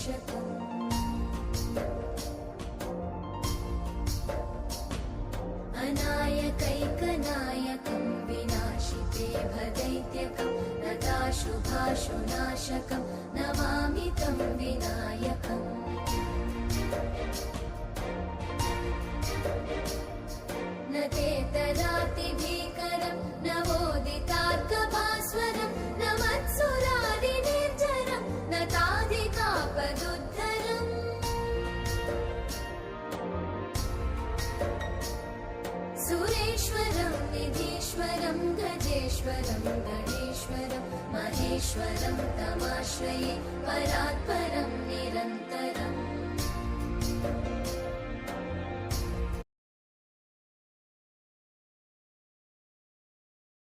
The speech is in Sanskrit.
नाशकम् अनायकैकनायकं विनाशिते भदैत्यकं नताशुभाशुनाशकं नमामि तं विनायकम् न तेतरातिभीकरं नवोदितार्कभास्वरं न मत्सुरादिनिर्जरं न ताधिकापदुद्धरम् सुरेश्वरं निधीश्वरं गजेश्वरं गणेश्वरं महेश्वरं तमाश्रये परात्परं निरन्तरम्